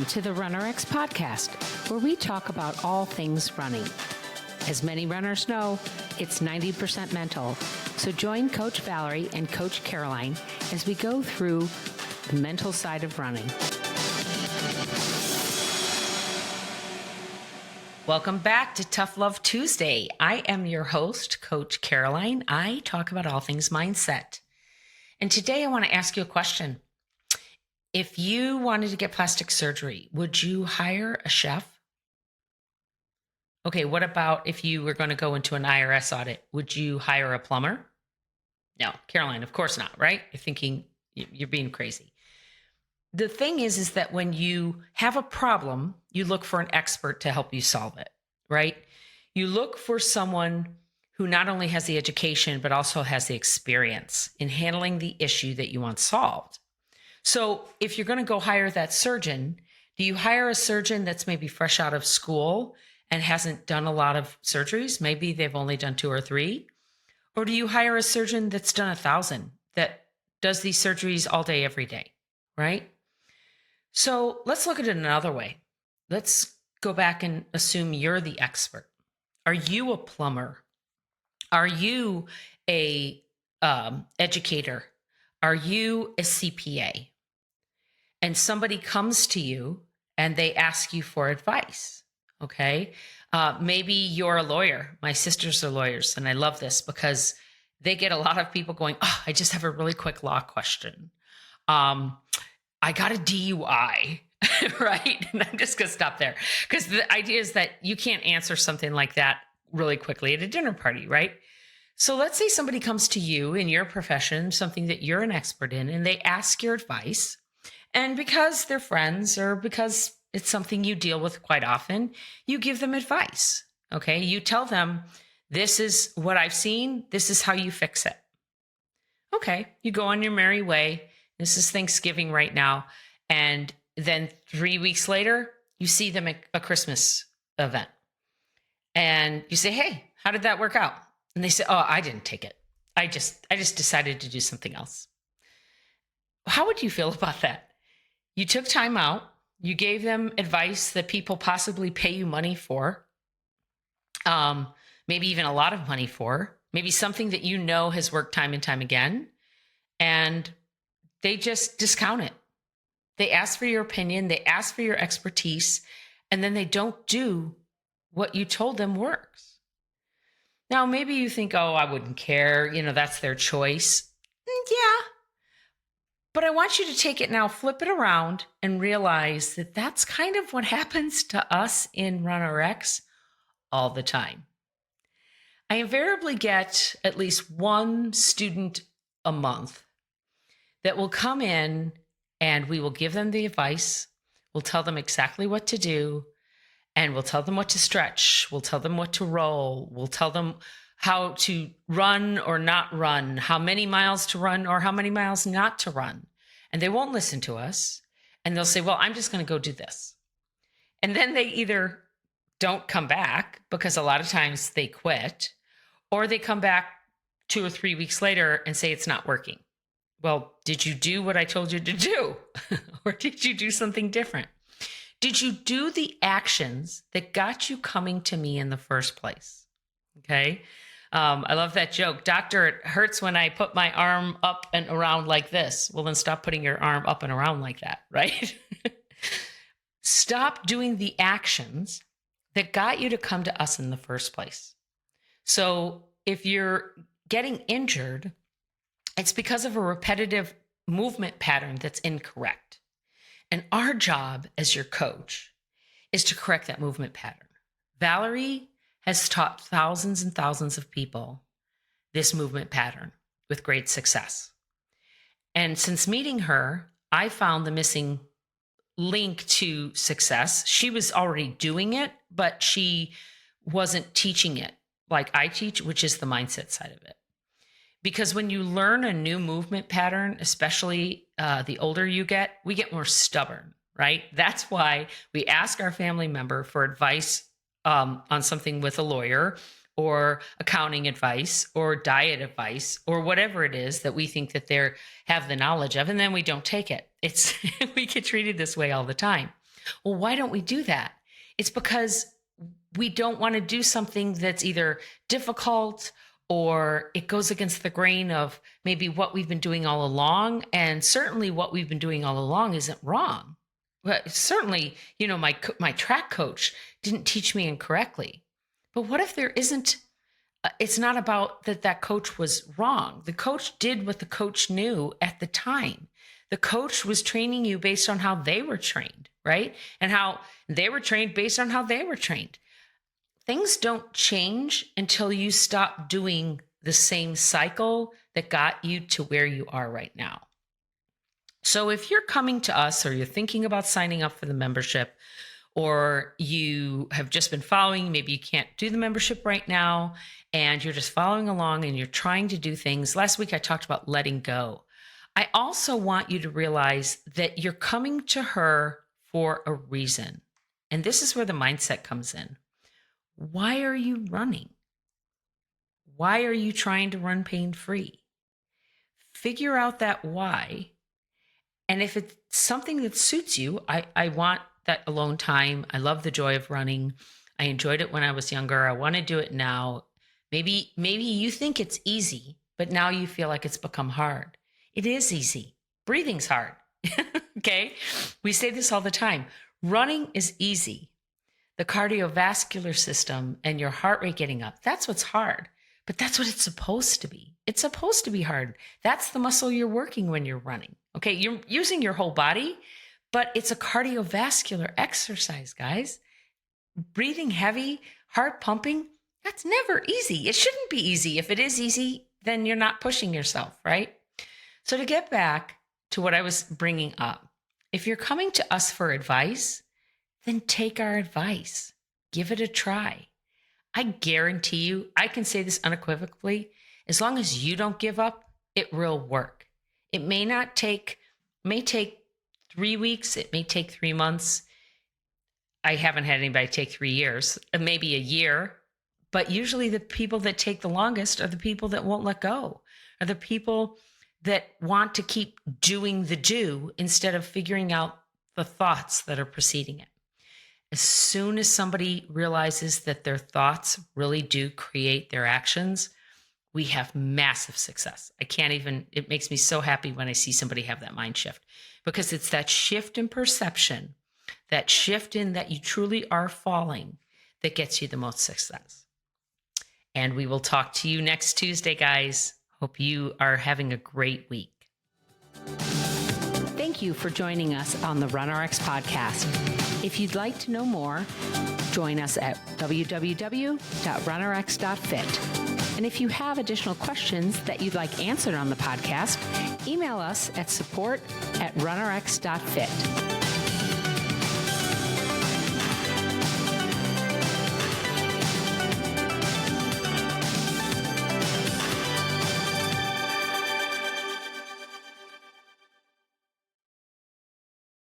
to the RunnerX podcast, where we talk about all things running. As many runners know, it's 90% mental. So join Coach Valerie and Coach Caroline as we go through the mental side of running. Welcome back to Tough Love Tuesday. I am your host, Coach Caroline. I talk about all things mindset. And today I want to ask you a question. If you wanted to get plastic surgery, would you hire a chef? Okay, what about if you were going to go into an IRS audit? Would you hire a plumber? No, Caroline, of course not, right? You're thinking you're being crazy. The thing is that when you have a problem, you look for an expert to help you solve it, right? You look for someone who not only has the education, but also has the experience in handling the issue that you want solved. So if you're going to go hire that surgeon, do you hire a surgeon that's maybe fresh out of school and hasn't done a lot of surgeries? Maybe they've only done 2 or 3. Or do you hire a surgeon that's done 1,000, that does these surgeries all day, every day, right? So let's look at it another way. Let's go back and assume you're the expert. Are you a plumber? Are you a educator? Are you a CPA? And somebody comes to you and they ask you for advice, okay? Maybe you're a lawyer. My sisters are lawyers, and I love this because they get a lot of people going, oh, I just have a really quick law question. I got a DUI, right? And I'm just going to stop there because the idea is that you can't answer something like that really quickly at a dinner party, right? So let's say somebody comes to you in your profession, something that you're an expert in, and they ask your advice. And because they're friends or because it's something you deal with quite often, you give them advice, okay? You tell them, this is what I've seen. This is how you fix it. Okay, you go on your merry way. This is Thanksgiving right now. And then 3 weeks later, you see them at a Christmas event. And you say, hey, how did that work out? And they say, oh, I didn't take it. I just decided to do something else. How would you feel about that? You took time out. You gave them advice that people possibly pay you money for. Maybe even a lot of money for. Maybe something that you know has worked time and time again. And they just discount it. They ask for your opinion. They ask for your expertise. And then they don't do what you told them works. Now, maybe you think, oh, I wouldn't care. That's their choice. Yeah. But I want you to take it now, flip it around, and realize that that's kind of what happens to us in RunnerX all the time. I invariably get at least one student a month that will come in and we will give them the advice. We'll tell them exactly what to do. And we'll tell them what to stretch. We'll tell them what to roll. We'll tell them how to run or not run, how many miles to run or how many miles not to run. And they won't listen to us. And they'll say, well, I'm just going to go do this. And then they either don't come back because a lot of times they quit, or they come back 2 or 3 weeks later and say it's not working. Well, did you do what I told you to do? Or did you do something different? Did you do the actions that got you coming to me in the first place? Okay. I love that joke. Doctor, it hurts when I put my arm up and around like this. Well, then stop putting your arm up and around like that, right? Stop doing the actions that got you to come to us in the first place. So if you're getting injured, it's because of a repetitive movement pattern that's incorrect. And our job as your coach is to correct that movement pattern. Valerie has taught thousands and thousands of people this movement pattern with great success. And since meeting her, I found the missing link to success. She was already doing it, but she wasn't teaching it like I teach, which is the mindset side of it. Because when you learn a new movement pattern, especially the older you get, we get more stubborn, right? That's why we ask our family member for advice on something with a lawyer or accounting advice or diet advice or whatever it is that we think that they have the knowledge of, and then we don't take it. We get treated this way all the time. Well, why don't we do that? It's because we don't want to do something that's either difficult or it goes against the grain of maybe what we've been doing all along. And certainly what we've been doing all along isn't wrong. But certainly, my track coach didn't teach me incorrectly. But what if there isn't, it's not about that coach was wrong. The coach did what the coach knew at the time. The coach was training you based on how they were trained, right? And how they were trained based on how they were trained. Things don't change until you stop doing the same cycle that got you to where you are right now. So if you're coming to us or you're thinking about signing up for the membership, or you have just been following, maybe you can't do the membership right now, and you're just following along and you're trying to do things. Last week, I talked about letting go. I also want you to realize that you're coming to her for a reason. And this is where the mindset comes in. Why are you running? Why are you trying to run pain-free? Figure out that why. And if it's something that suits you, I want that alone time. I love the joy of running. I enjoyed it when I was younger. I want to do it now. Maybe you think it's easy, but now you feel like it's become hard. It is easy. Breathing's hard. Okay? We say this all the time. Running is easy. The cardiovascular system and your heart rate getting up, that's what's hard. But that's what it's supposed to be. It's supposed to be hard. That's the muscle you're working when you're running. Okay, you're using your whole body, but it's a cardiovascular exercise, guys. Breathing heavy, heart pumping, that's never easy. It shouldn't be easy. If it is easy, then you're not pushing yourself, right? So to get back to what I was bringing up, if you're coming to us for advice, then take our advice. Give it a try. I guarantee you, I can say this unequivocally, as long as you don't give up, it will work. It may take 3 weeks. It may take 3 months. I haven't had anybody take 3 years, maybe a year. But usually the people that take the longest are the people that won't let go, are the people that want to keep doing the do instead of figuring out the thoughts that are preceding it. As soon as somebody realizes that their thoughts really do create their actions, we have massive success. It makes me so happy when I see somebody have that mind shift, because it's that shift in perception, that shift in that you truly are falling, that gets you the most success. And we will talk to you next Tuesday, guys. Hope you are having a great week. Thank you for joining us on the RunRx podcast. If you'd like to know more, join us at www.runrx.fit. And if you have additional questions that you'd like answered on the podcast, email us at support@runrx.fit.